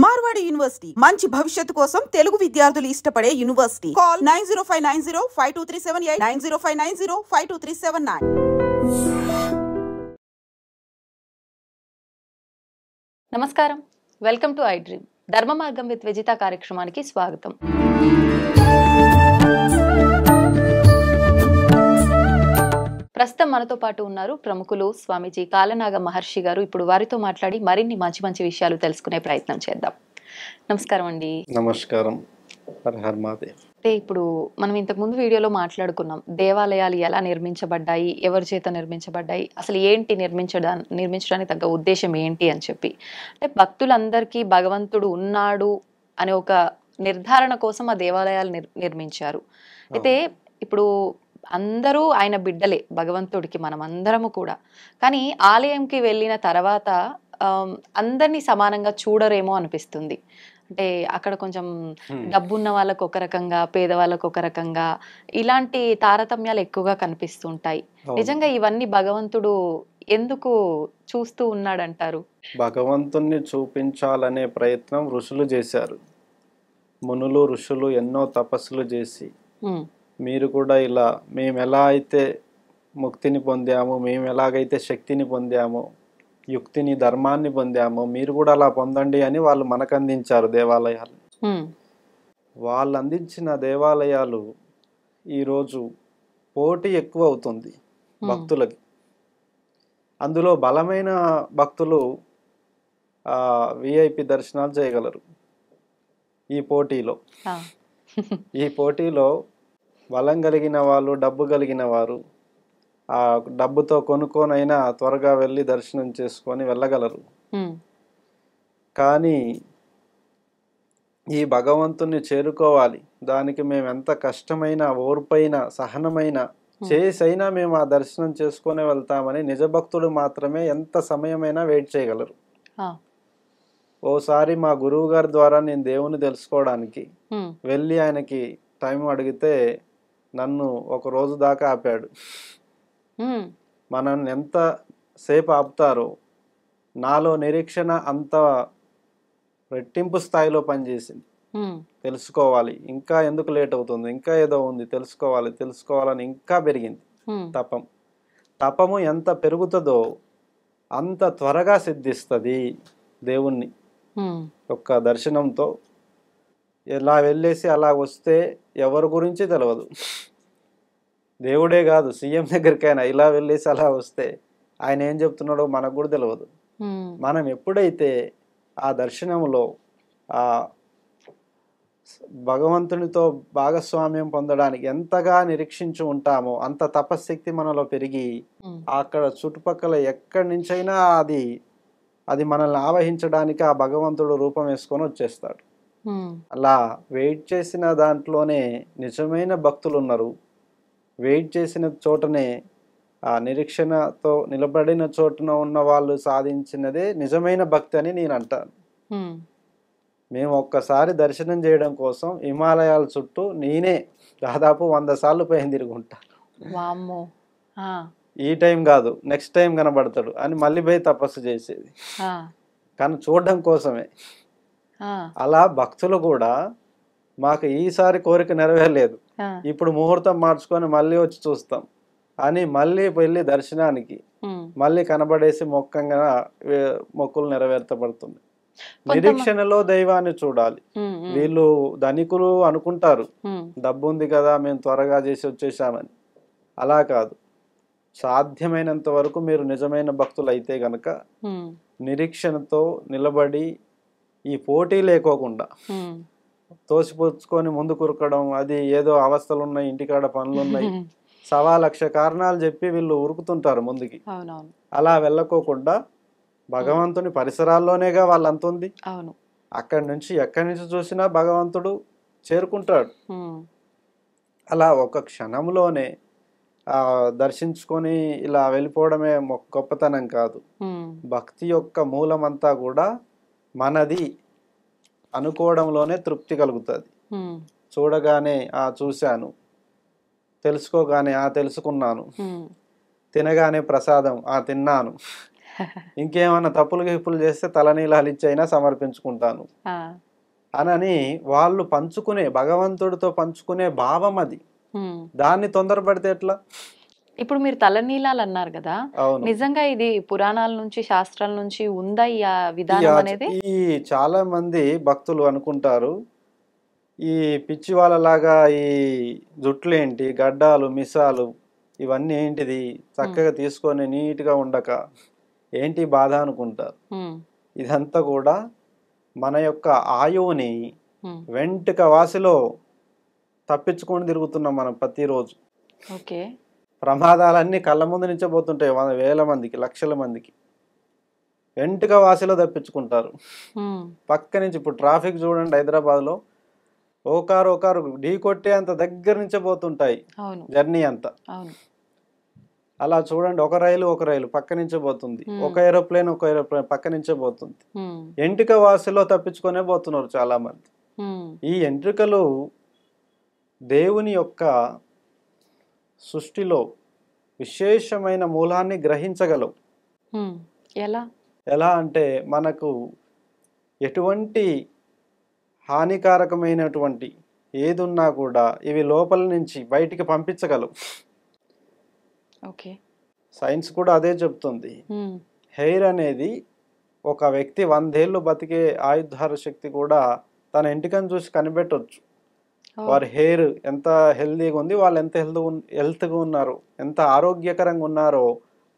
Marwadi university మంచి భవిష్యత్తు కోసం తెలుగు విద్యార్థులు ఇష్టపడే యూనివర్సిటీ. కాల్ 9059052378 9059052379. నమస్కారం, వెల్కమ్ టు ఐ డ్రీమ్. ధర్మ మార్గం విత్ విజిత కార్యక్రమానికి స్వాగతం. ప్రస్తుతం మనతో పాటు ఉన్నారు ప్రముఖులు స్వామీజీ కాలనాగ మహర్షి గారు. ఇప్పుడు వారితో మాట్లాడి మరిన్ని మంచి మంచి విషయాలు తెలుసుకునే ప్రయత్నం చేద్దాం. నమస్కారం అండి. నమస్కారం. అంటే ఇప్పుడు మనం ఇంతకు ముందు వీడియోలో మాట్లాడుకున్నాం, దేవాలయాలు ఎలా నిర్మించబడ్డాయి, ఎవరి చేత నిర్మించబడ్డాయి, అసలు ఏంటి నిర్మించడానికి తగ్గ ఉద్దేశం ఏంటి అని చెప్పి. అంటే భక్తులందరికీ భగవంతుడు ఉన్నాడు అనే ఒక నిర్ధారణ కోసం ఆ దేవాలయాలు నిర్మించారు. అయితే ఇప్పుడు అందరూ ఆయన బిడ్డలే భగవంతుడికి, మనం అందరము కూడా. కానీ ఆలయంకి వెళ్ళిన తర్వాత అందరినీ సమానంగా చూడరేమో అనిపిస్తుంది. అంటే అక్కడ కొంచెం డబ్బున్న వాళ్ళకు ఒక రకంగా, పేదవాళ్ళకు ఒక రకంగా, ఇలాంటి తారతమ్యాలు ఎక్కువగా కనిపిస్తుంటాయి. నిజంగా ఇవన్నీ భగవంతుడు ఎందుకు చూస్తూ ఉన్నాడంటారు? భగవంతుణ్ణి చూపించాలనే ప్రయత్నం ఋషులు చేశారు. మునులు ఋషులు ఎన్నో తపస్సులు చేసి, మీరు కూడా ఇలా మేము ఎలా అయితే ముక్తిని పొందామో, మేము ఎలాగైతే శక్తిని పొందామో, యుక్తిని ధర్మాన్ని పొందామో, మీరు కూడా అలా పొందండి అని వాళ్ళు మనకు అందించారు దేవాలయాలు. వాళ్ళు అందించిన దేవాలయాలు ఈరోజు పోటీ ఎక్కువ అవుతుంది భక్తులకి. అందులో బలమైన భక్తులు విఐపి దర్శనాలు చేయగలరు. ఈ పోటీలో బలం కలిగిన వాళ్ళు, డబ్బు కలిగిన వారు ఆ డబ్బుతో కొనుక్కొనైనా త్వరగా వెళ్ళి దర్శనం చేసుకొని వెళ్ళగలరు. కానీ ఈ భగవంతుని చేరుకోవాలి, దానికి మేము ఎంత కష్టమైన, ఓర్పైన, సహనమైన చేసైనా మేము ఆ దర్శనం చేసుకొని వెళ్తామని నిజ భక్తుడు మాత్రమే ఎంత సమయమైనా వెయిట్ చేయగలరు. ఓసారి మా గురువు గారి ద్వారా నేను దేవుని తెలుసుకోవడానికి వెళ్ళి ఆయనకి టైం అడిగితే నన్ను ఒక రోజు దాకా ఆపాడు. మనల్ని ఎంత సేపు ఆపుతారో నాలో నిరీక్షణ అంత రెట్టింపు స్థాయిలో పనిచేసింది. తెలుసుకోవాలి, ఇంకా ఎందుకు లేట్ అవుతుంది, ఇంకా ఏదో ఉంది తెలుసుకోవాలని ఇంకా పెరిగింది తపము ఎంత పెరుగుతుందో అంత త్వరగా సిద్ధిస్తుంది దేవుణ్ణి ఒక్క దర్శనంతో. ఎలా వెళ్ళేసి అలా వస్తే ఎవరి గురించి తెలియదు, దేవుడే కాదు సీఎం దగ్గరికైనా ఇలా వెళ్ళేసి అలా వస్తే ఆయన ఏం చెప్తున్నాడో మనకు కూడా తెలియదు. మనం ఎప్పుడైతే ఆ దర్శనంలో ఆ భగవంతునితో భాగస్వామ్యం పొందడానికి ఎంతగా నిరీక్షించి ఉంటామో అంత తపశక్తి మనలో పెరిగి అక్కడ చుట్టుపక్కల ఎక్కడి నుంచైనా అది మనల్ని ఆవహించడానికి ఆ భగవంతుడు రూపం వేసుకొని వచ్చేస్తాడు. అలా వెయిట్ చేసిన దాంట్లోనే నిజమైన భక్తులు ఉన్నారు. వెయిట్ చేసిన చోటనే, ఆ నిరీక్షణతో నిలబడిన చోటున ఉన్న వాళ్ళు సాధించినదే నిజమైన భక్తి అని నేను అంటాను. మేము ఒక్కసారి దర్శనం చేయడం కోసం హిమాలయాల చుట్టూ నేనే దాదాపు 100 సార్లు పైన తిరుగుంటాను. ఈ టైం కాదు, నెక్స్ట్ టైం కనబడతాడు అని మళ్ళీ పోయి తపస్సు చేసేది, కానీ చూడడం కోసమే. అలా భక్తులు కూడా మాకు ఈసారి కోరిక నెరవేరలేదు, ఇప్పుడు ముహూర్తం మార్చుకొని మళ్ళీ వచ్చి చూస్తాం అని మళ్ళీ వెళ్ళి దర్శనానికి మళ్ళీ కనబడేసి మొక్కులు నెరవేర్చబడుతుంది. నిరీక్షణలో దైవాన్ని చూడాలి. వీళ్ళు ధనికులు అనుకుంటారు డబ్బు ఉంది కదా మేము త్వరగా చేసి వచ్చేసామని. అలా కాదు, సాధ్యమైనంత వరకు మీరు నిజమైన భక్తులు అయితే గనక నిరీక్షణతో నిలబడి ఈ పోటీ లేకోకుండా తోసిపుచ్చుకొని ముందు కురకడం, అది ఏదో అవస్థలు ఉన్నాయి, ఇంటికాడ పనులు ఉన్నాయి, 1,00,000 కారణాలు చెప్పి వీళ్ళు ఉరుకుతుంటారు ముందుకి. అలా వెళ్ళకోకుండా భగవంతుని పరిసరాల్లోనేగా వాళ్ళంత ఉంది, అక్కడి నుంచి ఎక్కడి నుంచి చూసినా భగవంతుడు చేరుకుంటాడు. అలా ఒక క్షణంలోనే దర్శించుకొని ఇలా వెళ్ళిపోవడమే గొప్పతనం కాదు. భక్తి యొక్క మూలమంతా కూడా మనది అనుకోవడంలోనే తృప్తి కలుగుతుంది. చూడగానే చూశాను, తెలుసుకోగానే తెలుసుకున్నాను, తినగానే ప్రసాదం తిన్నాను, ఇంకేమైనా తప్పులు గిప్పులు చేస్తే తలనీలాలు ఇచ్చైనా సమర్పించుకుంటాను అని వాళ్ళు పంచుకునే, భగవంతుడితో పంచుకునే భావం అది. దాన్ని తొందరపడితే ఎట్లా? ఇప్పుడు మీరు తలనీలాలు అన్నారు కదా, అవును. నిజంగా ఇది పురాణాల నుంచి శాస్త్రాల నుంచి ఉందా ఈ విధానం అనేది? ఈ చాలా మంది భక్తులు అనుకుంటారు ఈ పిచ్చి వాళ్ళలాగా ఈ జుట్లేంటి, గడ్డాలు, మిసాలు ఇవన్నీ ఏంటిది, చక్కగా తీసుకొని నీట్గా ఉండక ఏంటి బాధ అనుకుంటారు. ఇదంతా కూడా మన యొక్క ఆయువుని వెంటుక వాసిలో తప్పించుకొని తిరుగుతున్నాం మనం ప్రతిరోజు. ఓకే. ప్రమాదాలన్నీ కళ్ళ ముందు నుంచే పోతుంటాయి, వేల మందికి, లక్షల మందికి. వెంటుక వాసిలో తప్పించుకుంటారు. పక్క నుంచి ఇప్పుడు ట్రాఫిక్ చూడండి, హైదరాబాద్లో ఓ కారు ఢీ కొట్టే అంత దగ్గర నుంచే పోతుంటాయి జర్నీ అంతా. అలా చూడండి, ఒక రైలు పక్క నుంచే పోతుంది, ఒక ఏరోప్లేన్ పక్క నుంచే పోతుంది. ఎంట్రుక వాసిలో తప్పించుకొనే పోతున్నారు చాలా మంది. ఈ ఎంట్రుకలు దేవుని యొక్క సృష్టిలో విశేషమైన మూలాన్ని గ్రహించగలవు. ఎలా అంటే మనకు ఎటువంటి హానికారకమైనటువంటి ఏదున్నా కూడా ఇవి లోపల నుంచి బయటికి పంపించగలవు. సైన్స్ కూడా అదే చెప్తుంది. హెయిర్ అనేది ఒక వ్యక్తి 100 ఏళ్ళు బతికే ఆయుర్ధార శక్తి కూడా తన ఎంటికను చూసి కనిపెట్టవచ్చు. వారి హెయిర్ ఎంత హెల్దీగా ఉంది, వాళ్ళు ఎంత హెల్త్గా ఉన్నారు, ఎంత ఆరోగ్యకరంగా ఉన్నారో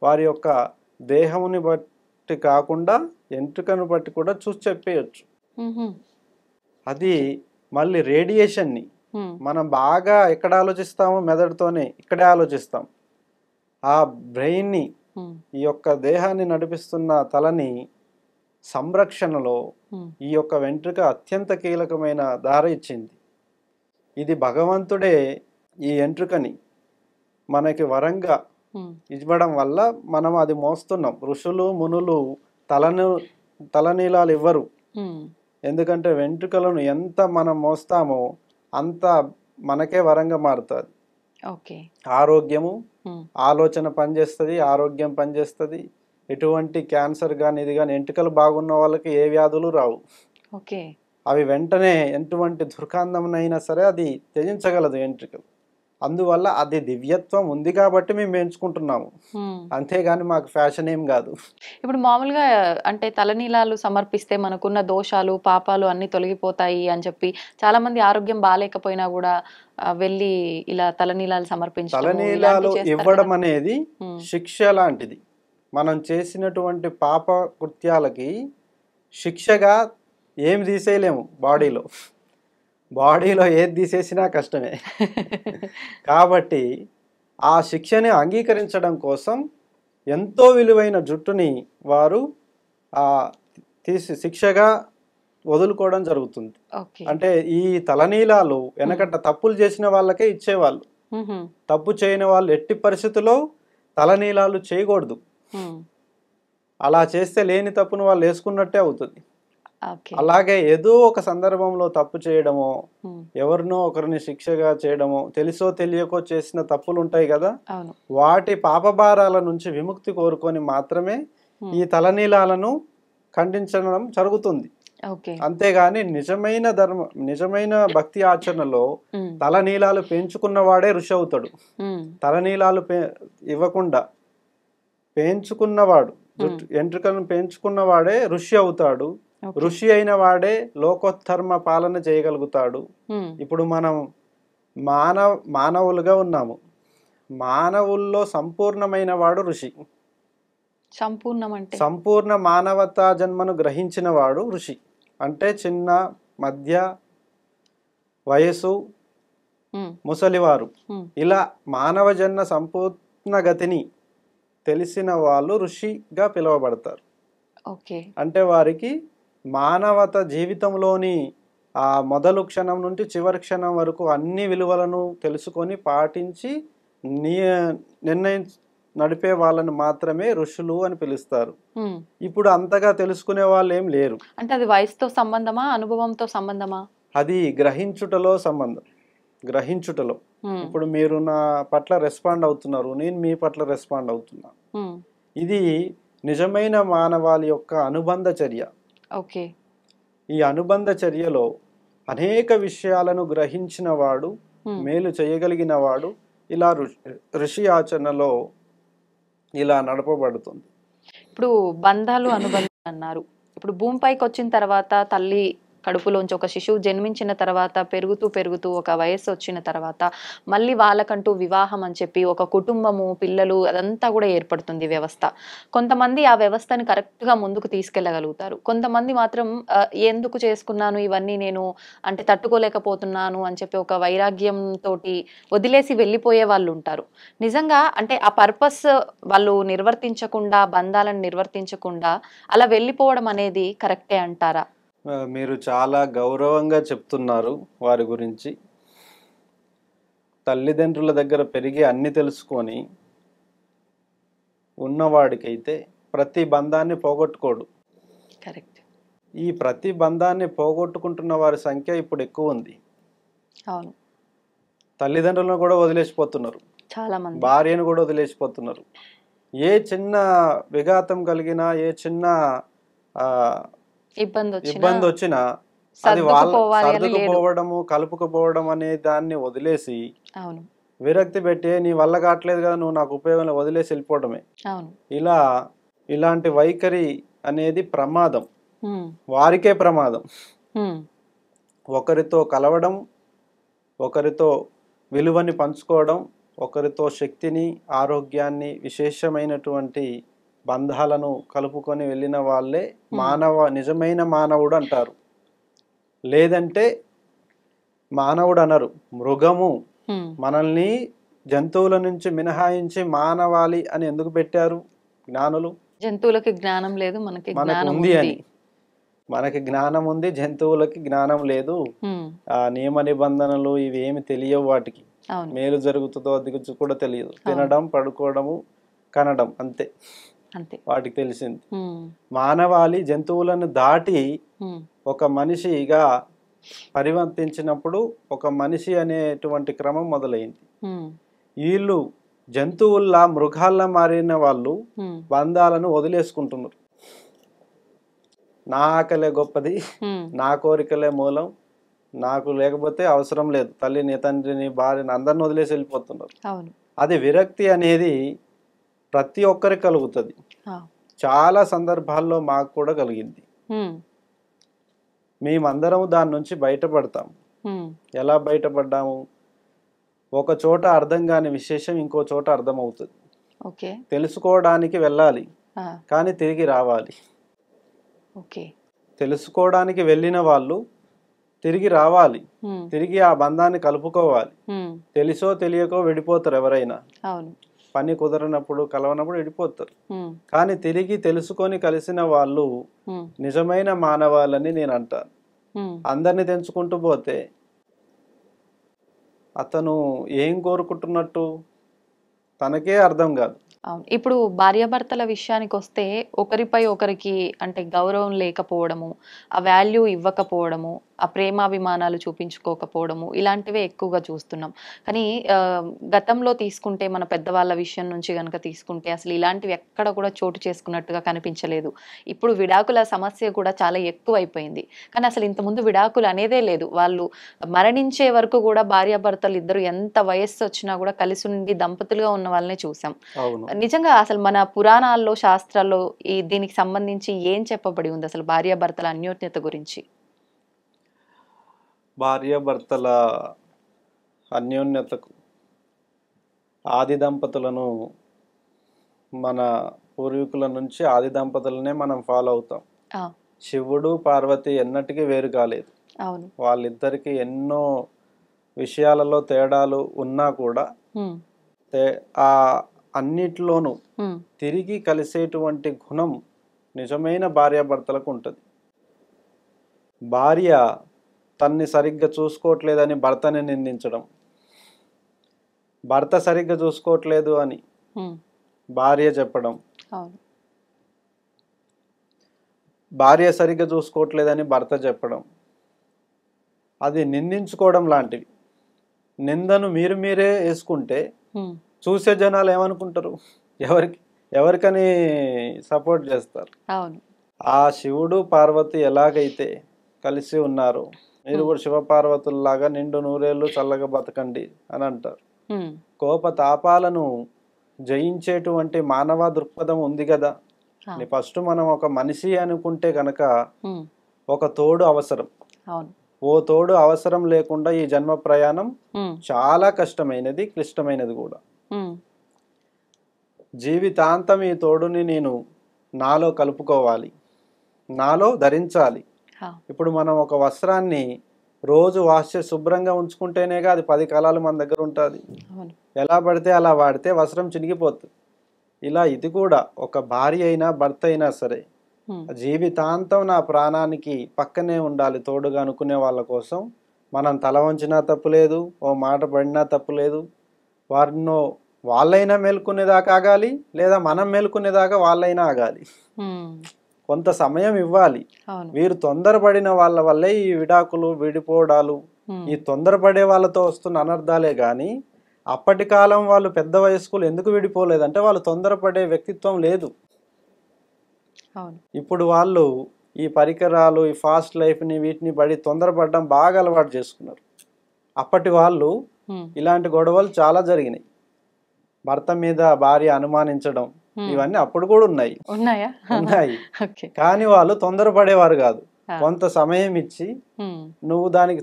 వారి యొక్క దేహముని బట్టి కాకుండా ఎంట్రుకను బట్టి కూడా చూసి చెప్పేయచ్చు. అది మళ్ళీ రేడియేషన్ని మనం బాగా ఎక్కడ ఆలోచిస్తామో మెదడుతోనే ఇక్కడే ఆలోచిస్తాం. ఆ బ్రెయిన్ని, ఈ యొక్క దేహాన్ని నడిపిస్తున్న తలని సంరక్షణలో ఈ యొక్క వెంట్రుక అత్యంత కీలకమైన దారి ఇచ్చింది. ఇది భగవంతుడే ఈ వెంట్రుకని మనకి వరంగా ఇవ్వడం వల్ల మనం అది మోస్తున్నాం. ఋషులు మునులు తలనీలాలు ఇవ్వరు. ఎందుకంటే వెంట్రుకలను ఎంత మనం మోస్తామో అంత మనకే వరంగా మారుతుంది. ఆరోగ్యము, ఆలోచన పనిచేస్తుంది, ఆరోగ్యం పనిచేస్తుంది. ఎటువంటి క్యాన్సర్ కానీ ఇది కానీ వెంట్రుకలు బాగున్న వాళ్ళకి ఏ వ్యాధులు రావు. అవి వెంటనే ఎటువంటి దుర్గంధంనైనా సరే అది త్యజించగలదు వెంట్రుకలు. అందువల్ల అది దివ్యత్వం ఉంది కాబట్టి మేము ఎంచుకుంటున్నాము, అంతేగాని మాకు ఫ్యాషన్ ఏం కాదు. ఇప్పుడు మామూలుగా అంటే తలనీలాలు సమర్పిస్తే మనకున్న దోషాలు పాపాలు అన్ని తొలగిపోతాయి అని చెప్పి చాలా మంది ఆరోగ్యం బాగాలేకపోయినా కూడా వెళ్ళి ఇలా తలనీలాలు సమర్పించడం, తలనీలాలు ఇవ్వడం అనేది శిక్ష లాంటిది. మనం చేసినటువంటి పాప కృత్యాలకి శిక్షగా ఏం తీసేయలేము. బాడీలో ఏది తీసేసినా కష్టమే. కాబట్టి ఆ శిక్షని అంగీకరించడం కోసం ఎంతో విలువైన జుట్టుని వారు తీసి శిక్షగా వదులుకోవడం జరుగుతుంది. అంటే ఈ తలనీలాలు వెనకట తప్పులు చేసిన వాళ్ళకే ఇచ్చేవాళ్ళు. తప్పు చేయని వాళ్ళు ఎట్టి పరిస్థితుల్లో తలనీలాలు చేయకూడదు. అలా చేస్తే లేని తప్పును వాళ్ళు వేసుకున్నట్టే అవుతుంది. అలాగే ఏదో ఒక సందర్భంలో తప్పు చేయడమో, ఎవరినో ఒకరిని శిక్షగా చేయడమో, తెలుసో తెలియకో చేసిన తప్పులు ఉంటాయి కదా, వాటి పాపభారాల నుంచి విముక్తి కోరుకొని మాత్రమే ఈ తలనీలాలను ఖండించడం జరుగుతుంది. అంతేగాని నిజమైన భక్తి ఆచరణలో తలనీలాలు పెంచుకున్నవాడే ఋషి అవుతాడు. తలనీలాలు ఇవ్వకుండా పెంచుకున్నవాడు, ఎంట్రుకలను పెంచుకున్నవాడే ఋషి అవుతాడు. ఋషి అయిన వాడే లోకోత్తర్మ పాలన చేయగలుగుతాడు. ఇప్పుడు మనం మానవులుగా ఉన్నాము. మానవుల్లో సంపూర్ణమైన వాడు ఋషి. సంపూర్ణ మానవతా జన్మను గ్రహించిన వాడు ఋషి. అంటే చిన్న, మధ్య వయసు, ముసలివారు, ఇలా మానవ జన్మ సంపూర్ణ గతిని తెలిసిన వాళ్ళు ఋషిగా పిలువబడతారు. అంటే వారికి మానవత జీవితంలోని ఆ మొదలు క్షణం నుండి చివరి క్షణం వరకు అన్ని విలువలను తెలుసుకొని పాటించి నడిపే వాళ్ళని మాత్రమే ఋషులు అని పిలుస్తారు. ఇప్పుడు అంతగా తెలుసుకునే వాళ్ళు ఏం లేరు. అంటే అది వయసుతో సంబంధమా, అనుభవంతో సంబంధమా? అది గ్రహించుటలో సంబంధం. గ్రహించుటలో ఇప్పుడు మీరు నా పట్ల రెస్పాండ్ అవుతున్నారు, నేను మీ పట్ల రెస్పాండ్ అవుతున్నా. ఇది నిజమైన మానవాళి యొక్క అనుబంధ చర్య. ఓకే. ఈ అనుబంధ చర్యలో అనేక విషయాలను గ్రహించిన వాడు, మేలు చేయగలిగిన వాడు ఇలా ఋషి ఆచరణలో ఇలా నడపబడుతుంది. ఇప్పుడు బంధాలు అనుబంధాలు అన్నారు. ఇప్పుడు భూమిపైకి వచ్చిన తర్వాత తల్లి కడుపులోంచి ఒక శిశువు జన్మించిన తర్వాత పెరుగుతూ పెరుగుతూ ఒక వయస్సు వచ్చిన తర్వాత మళ్ళీ వాళ్ళకంటూ వివాహం అని చెప్పి ఒక కుటుంబము, పిల్లలు అదంతా కూడా ఏర్పడుతుంది వ్యవస్థ. కొంతమంది ఆ వ్యవస్థని కరెక్ట్గా ముందుకు తీసుకెళ్ళగలుగుతారు. కొంతమంది మాత్రం ఎందుకు చేసుకున్నాను ఇవన్నీ, నేను అంటే తట్టుకోలేకపోతున్నాను అని చెప్పి ఒక వైరాగ్యం తోటి వదిలేసి వెళ్ళిపోయే వాళ్ళు ఉంటారు. నిజంగా అంటే ఆ పర్పస్ వాళ్ళు నిర్వర్తించకుండా, బంధాలను నిర్వర్తించకుండా అలా వెళ్ళిపోవడం అనేది కరెక్టే అంటారా? మీరు చాలా గౌరవంగా చెప్తున్నారు వారి గురించి. తల్లిదండ్రుల దగ్గర పెరిగి అన్ని తెలుసుకొని ఉన్నవాడికైతే ప్రతి బంధాన్ని పోగొట్టుకోడు. కరెక్ట్. ఈ ప్రతి బంధాన్ని పోగొట్టుకుంటున్న వారి సంఖ్య ఇప్పుడు ఎక్కువ ఉంది. అవును. తల్లిదండ్రులను కూడా వదిలేసిపోతున్నారు, చాలా మంది భార్యను కూడా వదిలేసిపోతున్నారు. ఏ చిన్న విఘాతం కలిగినా, ఏ చిన్న ఇబ్బంది వచ్చినా అది వాళ్ళ సర్దుకుపోవడము, కలుపుకుపోవడం అనే దాన్ని వదిలేసి విరక్తి పెట్టి నీ వల్ల కావట్లేదు కదా, నువ్వు నాకు ఉపయోగంలో వదిలేసి వెళ్ళిపోవడమే. ఇలాంటి వైఖరి అనేది ప్రమాదం, వారికే ప్రమాదం. ఒకరితో కలవడం, ఒకరితో విలువని పంచుకోవడం, ఒకరితో శక్తిని, ఆరోగ్యాన్ని, విశేషమైనటువంటి బంధాలను కలుపుకొని వెళ్ళిన వాళ్ళే నిజమైన మానవుడు అంటారు. లేదంటే మానవుడు అనరు, మృగము. మనల్ని జంతువుల నుంచి మినహాయించి మానవాళి అని ఎందుకు పెట్టారు జ్ఞానులు? జంతువులకి జ్ఞానం లేదు, మనకి ఉంది అని. మనకి జ్ఞానం ఉంది, జంతువులకి జ్ఞానం లేదు. ఆ నియమ నిబంధనలు ఇవి ఏమి తెలియవు వాటికి. మేలు జరుగుతుందో అది కూడా తెలియదు. తినడం, పడుకోవడము, కనడం అంతే వాటికి తెలిసింది. మానవాళి జంతువులను దాటి ఒక మనిషిగా పరివర్తించినప్పుడు ఒక మనిషి అనేటువంటి క్రమం మొదలైంది. వీళ్ళు జంతువుల్లా, మృగాల్లా మారిన వాళ్ళు బంధాలను వదిలేసుకుంటున్నారు. నా ఆకలే గొప్పది, నా కోరికలే మూలం, నాకు లేకపోతే అవసరం లేదు, తల్లిని, తండ్రిని, భార్యని అందరిని వదిలేసి వెళ్ళిపోతున్నారు. అది విరక్తి అనేది ప్రతి ఒక్కరికి కలుగుతుంది. చాలా సందర్భాల్లో మాకు కూడా కలిగింది. మేమందరం దాని నుంచి బయటపడతాం. ఎలా బయటపడ్డాము? ఒక చోట అర్థం కాని విశేషం ఇంకో చోట అర్థం అవుతుంది. తెలుసుకోవడానికి వెళ్ళాలి, కానీ తిరిగి రావాలి. తెలుసుకోవడానికి వెళ్ళిన వాళ్ళు తిరిగి రావాలి, తిరిగి ఆ బంధాన్ని కలుపుకోవాలి. తెలుసో తెలియకో విడిపోతారు ఎవరైనా. పని కుదరనప్పుడు, కలవనప్పుడు విడిపోతారు. కానీ తిరిగి తెలుసుకొని కలిసిన వాళ్ళు నిజమైన మానవాళ్ళని నేను అంటాను. అందరిని తెంచుకుంటూ పోతే అతను ఏం కోరుకుంటున్నట్టు తనకే అర్థం కాదు. అవును. ఇప్పుడు భార్యాభర్తల విషయానికి వస్తే ఒకరిపై ఒకరికి అంటే గౌరవం లేకపోవడము, ఆ వాల్యూ ఇవ్వకపోవడము, ఆ ప్రేమాభిమానాలు చూపించుకోకపోవడము, ఇలాంటివే ఎక్కువగా చూస్తున్నాం. కానీ గతంలో తీసుకుంటే మన పెద్దవాళ్ళ విషయం నుంచి కనుక తీసుకుంటే అసలు ఇలాంటివి ఎక్కడ కూడా చోటు చేసుకున్నట్టుగా కనిపించలేదు. ఇప్పుడు విడాకుల సమస్య కూడా చాలా ఎక్కువైపోయింది. కానీ అసలు ఇంతకుముందు విడాకులు అనేదే లేదు. వాళ్ళు మరణించే వరకు కూడా భార్యాభర్తలు ఇద్దరు ఎంత వయస్సు వచ్చినా కూడా కలిసి ఉండి దంపతులుగా ఉన్న వాళ్ళనే చూసాం. నిజంగా అసలు మన పురాణాల్లో, శాస్త్రాల్లో దీనికి సంబంధించి ఏం చెప్పబడి ఉంది అసలు భార్యాభర్తల అన్యోన్యత గురించి? భార్యాభర్తల అన్యోన్యతకు ఆది దంపతులను, మన పూర్వీకుల నుంచి ఆది దంపతులనే మనం ఫాలో అవుతాం. శివుడు, పార్వతి ఎన్నటికీ వేరు కాలేదు. వాళ్ళిద్దరికి ఎన్నో విషయాలలో తేడాలు ఉన్నా కూడా ఆ అన్నిటిలోనూ తిరిగి కలిసేటువంటి గుణం నిజమైన భార్యాభర్తలకు ఉంటుంది. భార్య తన్ని సరిగ్గా చూసుకోవట్లేదని భర్తని నిందించడం, భర్త సరిగ్గా చూసుకోవట్లేదు అని భార్య చెప్పడం, భార్య సరిగ్గా చూసుకోవట్లేదని భర్త చెప్పడం, అది నిందించుకోవడం లాంటివి. నిందను మీరే వేసుకుంటే చూసే జనాలు ఏమనుకుంటారు? ఎవరికని సపోర్ట్ చేస్తారు? అవును. ఆ శివుడు పార్వతి ఎలాగైతే కలిసి ఉన్నారు, మీరు కూడా శివపార్వతుల్లాగా నిండు నూరేళ్ళు చల్లగా బతకండి అని అంటారు. కోప తాపాలను జయించేటువంటి మానవ దృక్పథం ఉంది కదా. ఫస్ట్ మనం ఒక మనిషి అనుకుంటే గనక ఒక తోడు అవసరం. ఓ తోడు అవసరం లేకుండా ఈ జన్మ ప్రయాణం చాలా కష్టమైనది, క్లిష్టమైనది కూడా. జీవితాంతం ఈ తోడుని నేను నాలో కలుపుకోవాలి, నాలో ధరించాలి. ఇప్పుడు మనం ఒక వస్త్రాన్ని రోజు వాష్ చేసి శుభ్రంగా ఉంచుకుంటేనేగా అది 10 కాలాలు మన దగ్గర ఉంటుంది. ఎలా పడితే అలా వాడితే వస్త్రం చినిగిపోతుంది. ఇలా ఇది కూడా ఒక భార్య అయినా భర్త అయినా సరే జీవితాంతం నా ప్రాణానికి పక్కనే ఉండాలి తోడుగా అనుకునే వాళ్ళ కోసం మనం తల వంచినా తప్పులేదు, ఓ మాట పడినా తప్పులేదు. వారినో వాళ్ళైనా మేల్కొనేదాకా ఆగాలి, లేదా మనం మేల్కొనేదాకా వాళ్ళైనా ఆగాలి. కొంత సమయం ఇవ్వాలి. వీరు తొందరపడిన వాళ్ళ వల్లే ఈ విడాకులు, విడిపోవడాలు, ఈ తొందరపడే వాళ్ళతో వస్తున్న అనర్థాలే గాని అప్పటి కాలం వాళ్ళు పెద్ద వయస్కులు ఎందుకు విడిపోలేదంటే వాళ్ళు తొందరపడే వ్యక్తిత్వం లేదు. ఇప్పుడు వాళ్ళు ఈ పరికరాలు, ఈ ఫాస్ట్ లైఫ్ని వీటిని పడి తొందరపడడం బాగా అలవాటు చేసుకున్నారు. అప్పటి వాళ్ళు ఇలాంటి గొడవలు చాలా జరిగినాయి. భర్త మీద భార్య అనుమానించడం ఇవన్నీ అప్పుడు కూడా ఉన్నాయి. కానీ వాళ్ళు తొందరపడేవారు కాదు. కొంత సమయం ఇచ్చి నువ్వు దానికి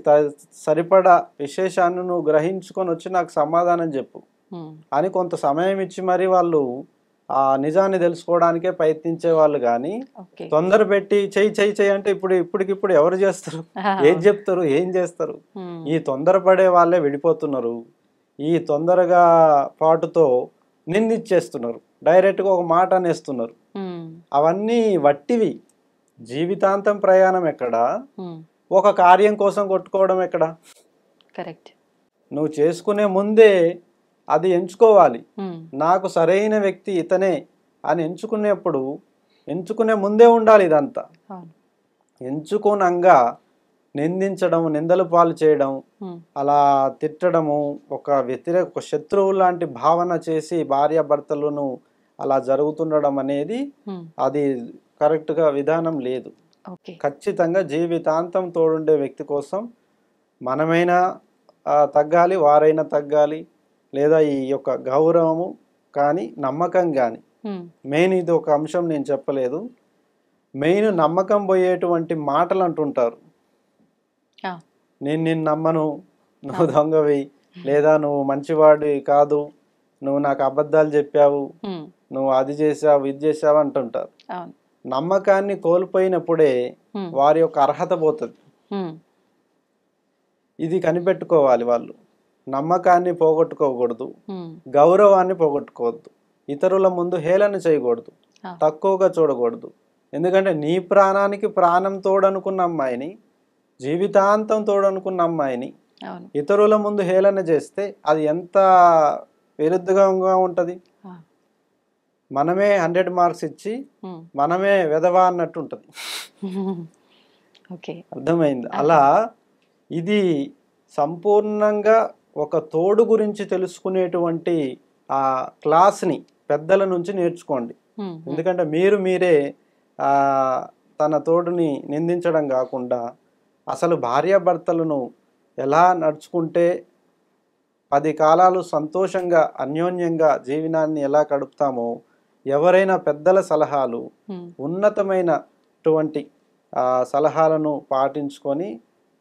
సరిపడా విశేషాన్ని నువ్వు గ్రహించుకొని వచ్చి నాకు సమాధానం చెప్పు అని కొంత సమయం ఇచ్చి మరి వాళ్ళు ఆ నిజాన్ని తెలుసుకోవడానికే ప్రయత్నించే వాళ్ళు. కానీ తొందర పెట్టి చెయ్యి అంటే ఇప్పటికిప్పుడు ఎవరు చేస్తారు? ఏం చెప్తారు? ఏం చేస్తారు? ఈ తొందరపడే వాళ్ళే విడిపోతున్నారు. ఈ తొందరగా పాటుతో నిందించేస్తున్నారు, డైరెక్ట్గా ఒక మాట అనేస్తున్నారు. అవన్నీ వట్టివి. జీవితాంతం ప్రయాణం ఎక్కడ, ఒక కార్యం కోసం కొట్టుకోవడం ఎక్కడ? కరెక్ట్. నువ్వు చేసుకునే ముందే అది ఎంచుకోవాలి. నాకు సరైన వ్యక్తి ఇతనే అని ఎంచుకునే ముందే ఉండాలి ఇదంతా. ఎంచుకోనంగా నిందించడం, నిందలు పాలు చేయడం, అలా తిట్టడము, ఒక శత్రువు లాంటి భావన చేసి భార్యాభర్తలను అలా జరుగుతుండడం అనేది అది కరెక్ట్గా విధానం లేదు. ఖచ్చితంగా జీవితాంతం తోడుండే వ్యక్తి కోసం మనమైనా తగ్గాలి, వారైనా తగ్గాలి. లేదా ఈ యొక్క గౌరవము కానీ నమ్మకం కానీ మెయిన్ ఇది ఒక అంశం నేను చెప్పలేదు. మెయిన్ నమ్మకం పోయేటువంటి మాటలు అంటుంటారు. నేను నిన్ను నమ్మను, నువ్వు దొంగవి, లేదా నువ్వు మంచివాడి కాదు, నువ్వు నాకు అబద్ధాలు చెప్పావు, నువ్వు అది చేసావు, ఇది చేసావు అంటుంటారు. నమ్మకాన్ని కోల్పోయినప్పుడే వారి యొక్క అర్హత పోతుంది. ఇది కనిపెట్టుకోవాలి వాళ్ళు. నమ్మకాన్ని పోగొట్టుకోకూడదు, గౌరవాన్ని పోగొట్టుకోవద్దు, ఇతరుల ముందు హేళన చేయకూడదు, తక్కువగా చూడకూడదు. ఎందుకంటే నీ ప్రాణానికి ప్రాణం తోడనుకున్న అమ్మాయిని, జీవితాంతం తోడనుకున్న అమ్మాయిని ఇతరుల ముందు హేళన చేస్తే అది ఎంత విరుద్ధంగా ఉంటది. మనమే 100 మార్క్స్ ఇచ్చి మనమే వెధవా అన్నట్టు ఉంటది. అర్థమైంది? అలా ఇది సంపూర్ణంగా ఒక తోడు గురించి తెలుసుకునేటువంటి ఆ క్లాస్ని పెద్దల నుంచి నేర్చుకోండి. ఎందుకంటే మీరే తన తోడుని నిందించడం కాకుండా అసలు భార్యాభర్తలను ఎలా నడుచుకుంటే 10 కాలాలు సంతోషంగా అన్యోన్యంగా జీవనాన్ని ఎలా గడుపుతామో, ఎవరైనా పెద్దల సలహాలు, ఉన్నతమైనటువంటి సలహాలను పాటించుకొని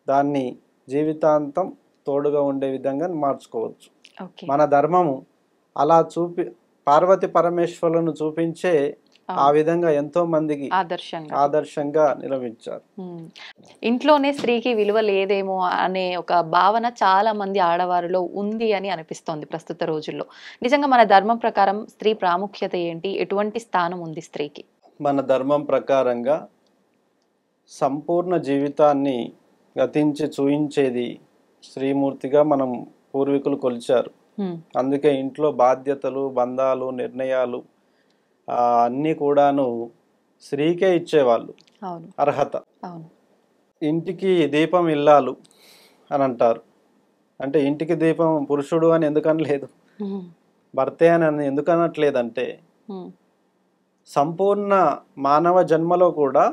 దాన్ని జీవితాంతం తోడుగా ఉండే విధంగా మార్చుకోవచ్చు. మన ధర్మము అలా పార్వతి పరమేశ్వరులను చూపించే ఆ విధంగా ఎంతో మందికి ఆదర్శంగా నిలవించారు. ఇంట్లోనే స్త్రీకి విలువ లేదేమో అనే ఒక భావన చాలా మంది ఆడవారిలో ఉంది అని అనిపిస్తోంది ప్రస్తుత రోజుల్లో. నిజంగా మన ధర్మం ప్రకారం స్త్రీ ప్రాముఖ్యత ఏంటి? ఎటువంటి స్థానం ఉంది స్త్రీకి? మన ధర్మం ప్రకారంగా సంపూర్ణ జీవితాన్ని గతించి చూయించేది శ్రీమూర్తిగా మనం పూర్వీకులు కొలిచారు. అందుకే ఇంట్లో బాధ్యతలు, బంధాలు, నిర్ణయాలు అన్నీ కూడాను స్త్రీకే ఇచ్చేవాళ్ళు అర్హత. ఇంటికి దీపం ఇల్లాలు అని అంటారు. అంటే ఇంటికి దీపం పురుషుడు అని ఎందుకనలేదు, భర్తే అని ఎందుకు అనట్లేదంటే సంపూర్ణ మానవ జన్మలో కూడా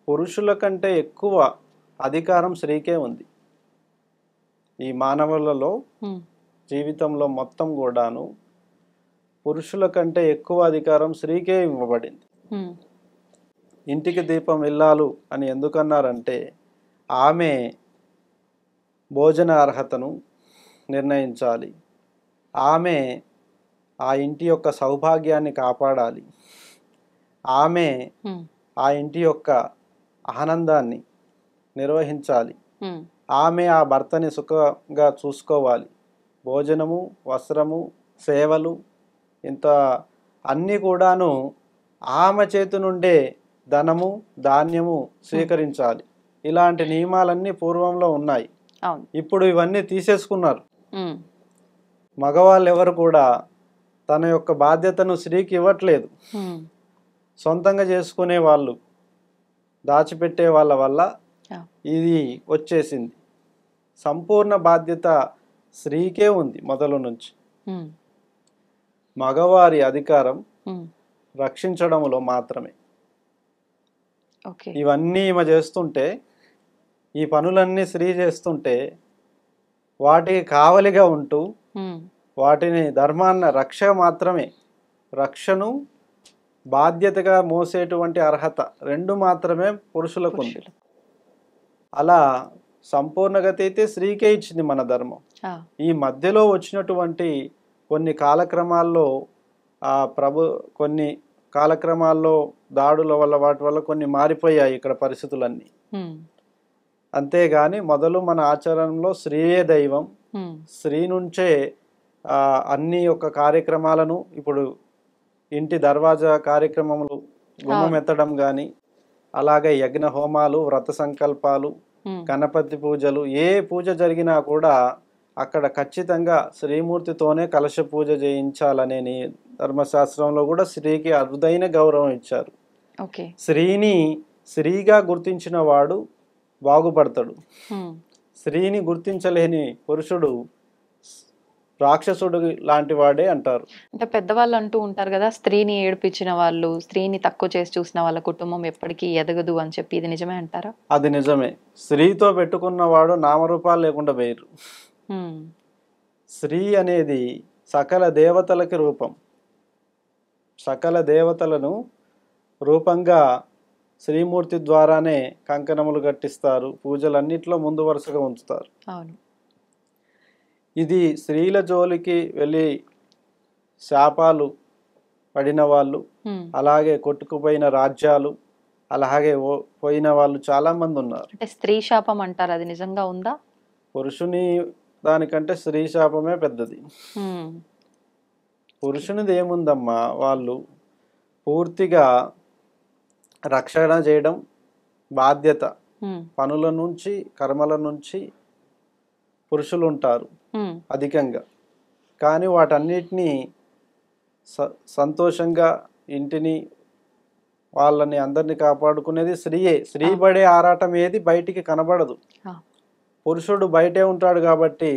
పురుషుల కంటే ఎక్కువ అధికారం స్త్రీకే ఉంది. ఈ మానవులలో జీవితంలో మొత్తం కూడాను పురుషుల కంటే ఎక్కువ అధికారం స్త్రీకే ఇవ్వబడింది. ఇంటికి దీపం ఇల్లాలు అని ఎందుకన్నారంటే ఆమె భోజన అర్హతను నిర్ణయించాలి, ఆమె ఆ ఇంటి యొక్క సౌభాగ్యాన్ని కాపాడాలి, ఆమె ఆ ఇంటి యొక్క ఆనందాన్ని నిర్వహించాలి, ఆమె ఆ భర్తని సుఖంగా చూసుకోవాలి. భోజనము, వస్త్రము, సేవలు, ఇంత అన్నీ కూడాను ఆమె చేతి నుండే ధనము, ధాన్యము స్వీకరించాలి. ఇలాంటి నియమాలన్నీ పూర్వంలో ఉన్నాయి. ఇప్పుడు ఇవన్నీ తీసేసుకున్నారు. మగవాళ్ళు ఎవరు కూడా తన యొక్క బాధ్యతను స్త్రీకి ఇవ్వట్లేదు. సొంతంగా చేసుకునే వాళ్ళు, దాచిపెట్టే వాళ్ళ వల్ల ఇది వచ్చేసింది. సంపూర్ణ బాధ్యత స్త్రీకే ఉంది మొదలు నుంచి. మగవారి అధికారం రక్షించడంలో మాత్రమే. ఇవన్నీ ఈమె చేస్తుంటే, ఈ పనులన్నీ స్త్రీ చేస్తుంటే వాటికి కావలిగా ఉంటూ వాటిని ధర్మాన్న రక్ష మాత్రమే, రక్షను బాధ్యతగా మోసేటువంటి అర్హత రెండు మాత్రమే పురుషులకు ఉంది. అలా సంపూర్ణగతి అయితే స్త్రీకే ఇచ్చింది మన ధర్మం. ఈ మధ్యలో వచ్చినటువంటి కొన్ని కాలక్రమాల్లో కొన్ని కాలక్రమాల్లో దాడుల వల్ల వాటి వల్ల కొన్ని మారిపోయాయి ఇక్కడ పరిస్థితులన్నీ. అంతేగాని మొదలు మన ఆచరణలో స్త్రీయే దైవం, స్త్రీ నుంచే అన్ని యొక్క కార్యక్రమాలను, ఇప్పుడు ఇంటి దర్వాజా కార్యక్రమములు, గుమ్మం ఎత్తడం కానీ, అలాగే యజ్ఞ హోమాలు, వ్రత సంకల్పాలు, గణపతి పూజలు, ఏ పూజ జరిగినా కూడా అక్కడ ఖచ్చితంగా శ్రీమూర్తితోనే కలశ పూజ చేయించాలనే ధర్మశాస్త్రంలో కూడా స్త్రీకి అరుదైన గౌరవం ఇచ్చారు. స్త్రీని స్త్రీగా గుర్తించిన వాడు బాగుపడతాడు. స్త్రీని గుర్తించలేని పురుషుడు రాక్షసుడు లాంటి వాడే అంటారు. అంటే పెద్దవాళ్ళు అంటూ ఉంటారు కదా, స్త్రీని ఏడిపించిన వాళ్ళు, స్త్రీని తక్కువ చేసి చూసిన వాళ్ళ కుటుంబం ఎప్పటికీ ఎదగదు అని చెప్పి. ఇది నిజమే అంటారా? అది నిజమే. స్త్రీతో పెట్టుకున్నవాడు నామరూపాలు లేకుండా వేరు. స్త్రీ అనేది సకల దేవతలకి రూపం. సకల దేవతలను రూపంగా శ్రీమూర్తి ద్వారానే కంకణములు కట్టిస్తారు, పూజలన్నిట్లో ముందు వరుసగా ఉంచుతారు. ఇది స్త్రీల జోలికి వెళ్ళి శాపాలు పడిన వాళ్ళు, అలాగే కొట్టుకుపోయిన రాజ్యాలు, అలాగే పోయిన వాళ్ళు చాలా మంది ఉన్నారు. అంటే స్త్రీ శాపం అంటారు, అది నిజంగా ఉందా? పురుషుని దానికంటే స్త్రీ శాపమే పెద్దది. పురుషునిది ఏముందమ్మా, వాళ్ళు పూర్తిగా రక్షణ చేయడం బాధ్యత. పనుల నుంచి, కర్మల నుంచి పురుషులు ఉంటారు అధికంగా. కానీ వాటన్నిటినీ సంతోషంగా ఇంటిని, వాళ్ళని అందరినీ కాపాడుకునేది స్త్రీయే. స్త్రీ పడే ఆరాటం ఏది బయటికి కనబడదు. పురుషుడు బయటే ఉంటాడు కాబట్టి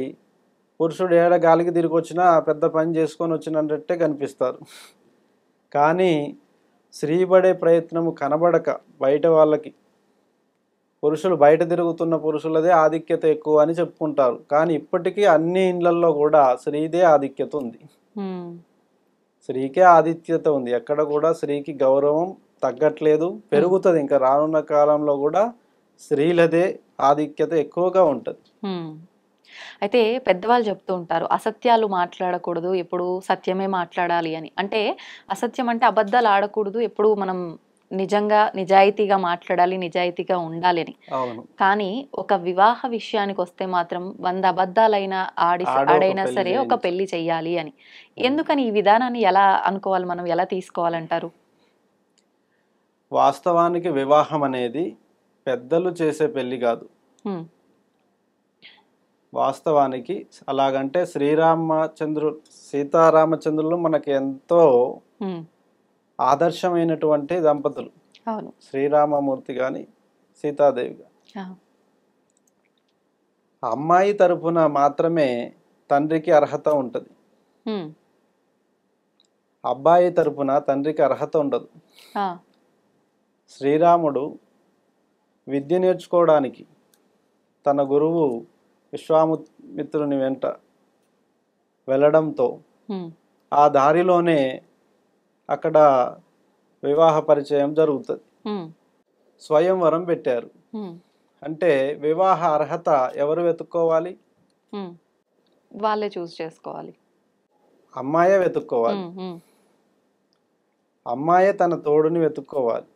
పురుషుడు ఏడ గాలికి తిరిగి వచ్చినా పెద్ద పని చేసుకొని వచ్చినట్టే కనిపిస్తారు. కానీ స్త్రీ పడే ప్రయత్నము కనబడక బయట వాళ్ళకి, పురుషులు బయట తిరుగుతున్న పురుషులదే ఆధిక్యత ఎక్కువ అని చెప్పుకుంటారు. కానీ ఇప్పటికీ అన్ని ఇండ్లల్లో కూడా స్త్రీదే ఆధిక్యత ఉంది. స్త్రీకే ఆధిక్యత ఉంది. ఎక్కడ కూడా స్త్రీకి గౌరవం తగ్గట్లేదు, పెరుగుతుంది. ఇంకా రానున్న కాలంలో కూడా స్త్రీలదే ఆధిక్యత ఎక్కువగా ఉంటుంది. అయితే పెద్దవాళ్ళు చెప్తూ ఉంటారు, అసత్యాలు మాట్లాడకూడదు, ఎప్పుడు సత్యమే మాట్లాడాలి అని. అంటే అసత్యం అంటే అబద్ధాలు ఆడకూడదు, ఎప్పుడు మనం నిజంగా నిజాయితీగా మాట్లాడాలి, నిజాయితీగా ఉండాలి అని. కానీ ఒక వివాహ విషయానికి వస్తే మాత్రం 100 అబద్ధాలైనా ఆడైనా సరే ఒక పెళ్లి చెయ్యాలి అని. ఎందుకని ఈ విధానాన్ని ఎలా అనుకోవాలి, మనం ఎలా తీసుకోవాలంటారు? వాస్తవానికి వివాహం అనేది పెద్దలు చేసే పెళ్లి కాదు. వాస్తవానికి అలాగంటే సీతారామచంద్రులు మనకి ఎంతో ఆదర్శమైనటువంటి దంపతులు. శ్రీరామమూర్తి గాని సీతాదేవి గాని. అమ్మాయి తరపున మాత్రమే తండ్రికి అర్హత ఉంటుంది. అబ్బాయి తరపున తండ్రికి అర్హత ఉండదు. శ్రీరాముడు విద్య నేర్చుకోవడానికి తన గురువు విశ్వామిత్రుని వెంట వెళ్ళడంతో ఆ దారిలోనే అక్కడ వివాహ పరిచయం జరుగుతుంది. స్వయంవరం పెట్టారు. అంటే వివాహ అర్హత ఎవరు వెతుక్కోవాలి? వాళ్ళే చూస్ చేసుకోవాలి. అమ్మాయే వెతుక్కోవాలి. అమ్మాయే తన తోడుని వెతుక్కోవాలి.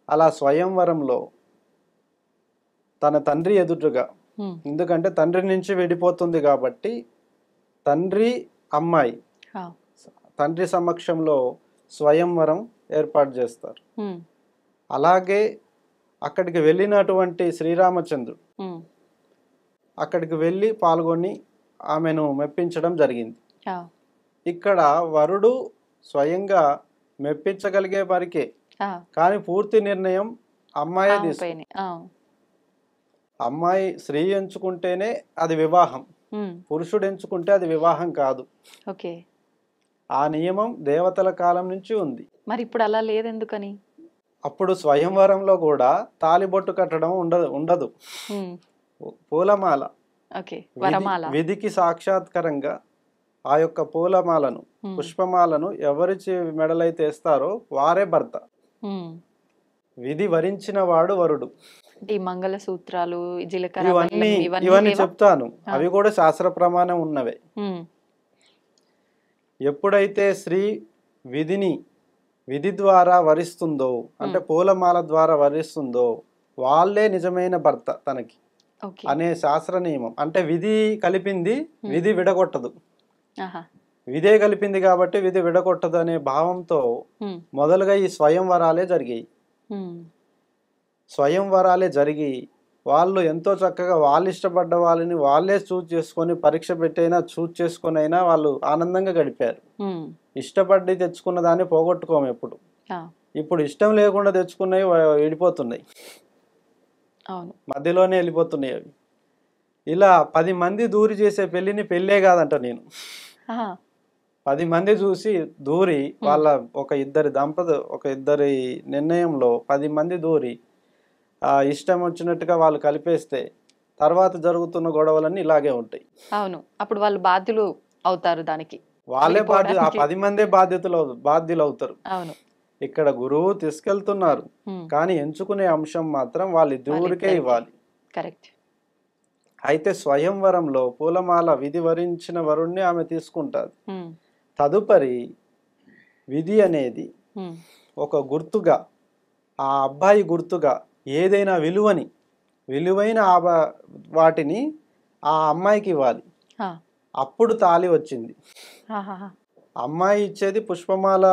అలా స్వయంవరంలో తన తండ్రి ఎదుటగా, ఎందుకంటే తండ్రి నుంచి విడిపోతుంది కాబట్టి తండ్రి అమ్మాయి తండ్రి సమక్షంలో స్వయంవరం ఏర్పాటు చేస్తారు. అలాగే అక్కడికి వెళ్ళినటువంటి శ్రీరామచంద్రుడు అక్కడికి వెళ్ళి పాల్గొని ఆమెను మెప్పించడం జరిగింది. ఇక్కడ వరుడు స్వయంగా మెప్పించగలిగే వరకే, కానీ పూర్తి నిర్ణయం అమ్మాయే తీసుకుంది. అమ్మాయి స్త్రీ ఎంచుకుంటేనే అది వివాహం, పురుషుడు ఎంచుకుంటే అది వివాహం కాదు. ఆ నియమం దేవతల కాలం నుంచి ఉంది. మరి ఇప్పుడు అలా లేదు ఎందుకని? అప్పుడు స్వయంవరంలో కూడా తాలిబొట్టు కట్టడం ఉండదు. పూలమాల, విధికి సాక్షాత్కరంగా ఆ యొక్క పూలమాలను, పుష్పమాలను ఎవరి మెడలైతే వేస్తారో వారే భర్త. విధి వరించిన వాడు వరుడు. మంగళ సూత్రాలు, ఇవన్నీ చెప్తాను, అవి కూడా శాస్త్ర ప్రమాణం ఉన్నవే. ఎప్పుడైతే స్త్రీ విధి ద్వారా వరిస్తుందో, అంటే పూలమాల ద్వారా వరిస్తుందో వాళ్ళే నిజమైన భర్త తనకి అనే శాస్త్ర నియమం. అంటే విధి కలిపింది, విధి విడగొట్టదు. విధే కలిపింది కాబట్టి విధి విడగొట్టదు అనే భావంతో మొదలుగా ఈ స్వయంవరాలే జరిగాయి. స్వయంవరాలే జరిగి వాళ్ళు ఎంతో చక్కగా వాళ్ళు ఇష్టపడ్డ వాళ్ళని వాళ్ళే చూజ్ చేసుకొని, పరీక్ష పెట్టైనా చూజ్ చేసుకొని అయినా వాళ్ళు ఆనందంగా గడిపారు. ఇష్టపడి తెచ్చుకున్న దాన్ని పోగొట్టుకోము ఎప్పుడు. ఇప్పుడు ఇష్టం లేకుండా తెచ్చుకున్నవి వెళ్ళిపోతున్నాయి, మధ్యలోనే వెళ్ళిపోతున్నాయి అవి. ఇలా 10 మంది దూరి చేసే పెళ్లిని పెళ్ళే కాదంట నేను. 10 మంది చూసి దూరి వాళ్ళ ఒక ఇద్దరి నిర్ణయంలో 10 మంది దూరి ఇష్టం వచ్చినట్టుగా వాళ్ళు కలిపేస్తే తర్వాత జరుగుతున్న గొడవలన్నీ ఇలాగే ఉంటాయి. అవును, అప్పుడు వాళ్ళు బాధ్యులు అవుతారు, దానికి వాళ్ళే ఆ 10 మందే బాధ్యులు అవుతారు. అవును, ఇక్కడ గురువు తీసుకెళ్తున్నారు, కానీ ఎంచుకునే అంశం మాత్రం వాళ్ళిద్దరికే ఇవ్వాలి. కరెక్ట్. అయితే స్వయంవరంలో పూలమాల విధి వరించిన వరుణ్ణి ఆమె తీసుకుంటారు. తదుపరి విధి అనేది ఒక గుర్తుగా, ఆ అబ్బాయి గుర్తుగా ఏదైనా విలువైన వాటిని ఆ అమ్మాయికి ఇవ్వాలి. అప్పుడు తాళి వచ్చింది. అమ్మాయి ఇచ్చేది పుష్పమాల.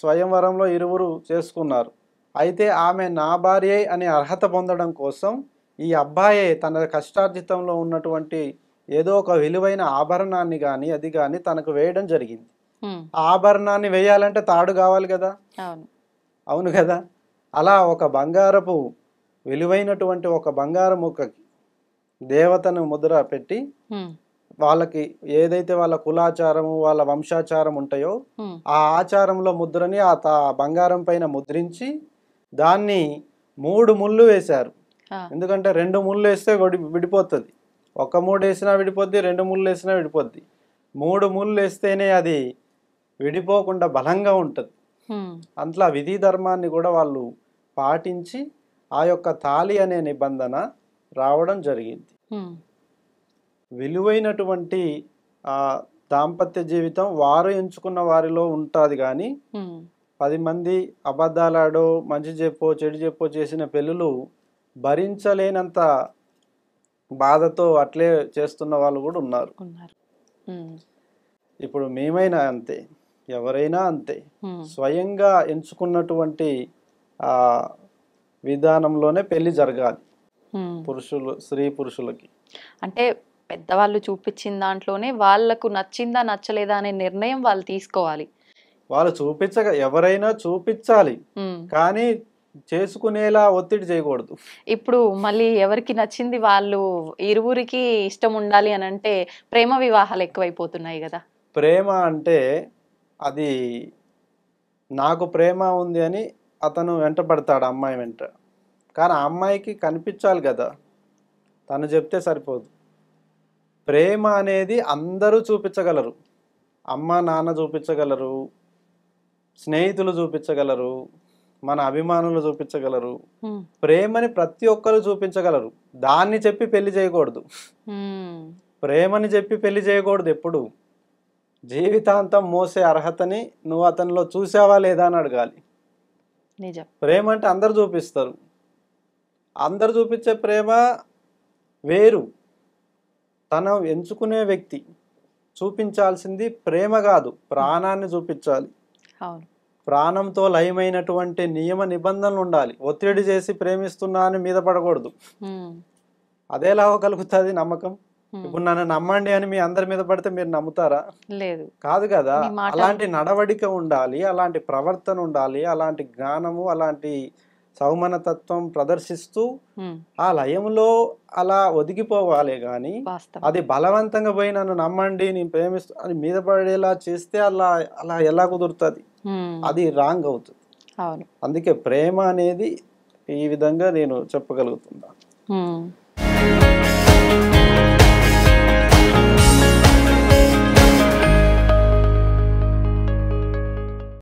స్వయంవరంలో ఇరువురు చేసుకున్నారు. అయితే ఆమె నా భార్య అనే అర్హత పొందడం కోసం ఈ అబ్బాయే తన కష్టార్జితంలో ఉన్నటువంటి ఏదో ఒక విలువైన ఆభరణాన్ని కానీ అది కానీ తనకు వేయడం జరిగింది. ఆభరణాన్ని వేయాలంటే తాడు కావాలి కదా. అవును కదా. అలా ఒక బంగారపు విలువైనటువంటి ఒక బంగారం ముక్కకి దేవతను ముద్ర పెట్టి వాళ్ళకి ఏదైతే వాళ్ళ కులాచారము వాళ్ళ వంశాచారం ఉంటాయో ఆ ఆచారంలో ముద్రని ఆ బంగారం పైన ముద్రించి దాన్ని 3 ముళ్ళు వేశారు. ఎందుకంటే 2 ముళ్ళు వేస్తే విడిపోతుంది. 1 మూడు వేసినా విడిపోద్ది, 2 ముళ్ళు వేసినా విడిపోద్ది. 3 ముళ్ళు వేస్తేనే అది విడిపోకుండా బలంగా ఉంటుంది. అట్లా విధి ధర్మాన్ని కూడా వాళ్ళు పాటించి ఆ యొక్క తాళి అనే నిబంధన రావడం జరిగింది. విలువైనటువంటి ఆ దాంపత్య జీవితం వారు ఎంచుకున్న వారిలో ఉంటుంది. కానీ 10 మంది అబద్ధాలాడో మంచి చెప్పో చెడు చెప్పో చేసిన పెళ్ళిళ్ళు భరించలేనంత బాధతో అట్లే చేస్తున్న వాళ్ళు కూడా ఉన్నారు. ఇప్పుడు మేమైనా అంతే, ఎవరైనా అంతే. స్వయంగా ఎంచుకున్నటువంటి ఆ విధానంలోనే పెళ్లి జరగాలి స్త్రీ పురుషులకి. అంటే పెద్దవాళ్ళు చూపించిన దాంట్లోనే వాళ్ళకు నచ్చిందా నచ్చలేదా అనే నిర్ణయం వాళ్ళు తీసుకోవాలి. వాళ్ళు ఎవరైనా చూపించాలి, కానీ చేసుకునేలా ఒత్తిడి చేయకూడదు. ఇప్పుడు మళ్ళీ ఎవరికి నచ్చింది వాళ్ళు ఇరువురికి ఇష్టం ఉండాలి అని అంటే ప్రేమ వివాహాలు ఎక్కువైపోతున్నాయి కదా. ప్రేమ అంటే అది నాకు ప్రేమ ఉంది అని అతను వెంట పడతాడు అమ్మాయి వెంట. కానీ ఆ అమ్మాయికి కనిపించాలి కదా, తను చెప్తే సరిపోదు. ప్రేమ అనేది అందరూ చూపించగలరు. అమ్మ నాన్న చూపించగలరు, స్నేహితులు చూపించగలరు, మన అభిమానులు చూపించగలరు. ప్రేమని ప్రతి ఒక్కరు చూపించగలరు. దాన్ని చెప్పి పెళ్లి చేయకూడదు. ప్రేమని చెప్పి పెళ్లి చేయకూడదు. ఎప్పుడు జీవితాంతం మోసే అర్హతని నువ్వు అతనిలో చూసావా లేదా అని అడగాలి. ప్రేమ అంటే అందరు చూపిస్తారు. అందరు చూపించే ప్రేమ వేరు. తను ఎంచుకునే వ్యక్తి చూపించాల్సింది ప్రేమ కాదు, ప్రాణాన్ని చూపించాలి. ప్రాణంతో లయమైనటువంటి నియమ నిబంధనలు ఉండాలి. ఒత్తిడి చేసి ప్రేమిస్తున్నా అని మీద పడకూడదు. అదేలా కలుగుతుంది నమ్మకం? ఇప్పుడు నన్ను నమ్మండి అని మీ అందరి మీద పడితే మీరు నమ్ముతారా? లేదు, కాదు కదా. అలాంటి నడవడిక ఉండాలి, అలాంటి ప్రవర్తన ఉండాలి, అలాంటి జ్ఞానము, అలాంటి సౌమనతత్వం ప్రదర్శిస్తూ ఆ లయంలో అలా ఒదిగిపోవాలి. గాని అది బలవంతంగా పోయి నన్ను నమ్మండి నేను ప్రేమిస్తూ అని మీద పడేలా చేస్తే అలా అలా ఎలా కుదురుతుంది? అది రాంగ్ అవుతుంది. అందుకే ప్రేమ అనేది ఈ విధంగా నేను చెప్పగలుగుతున్నా.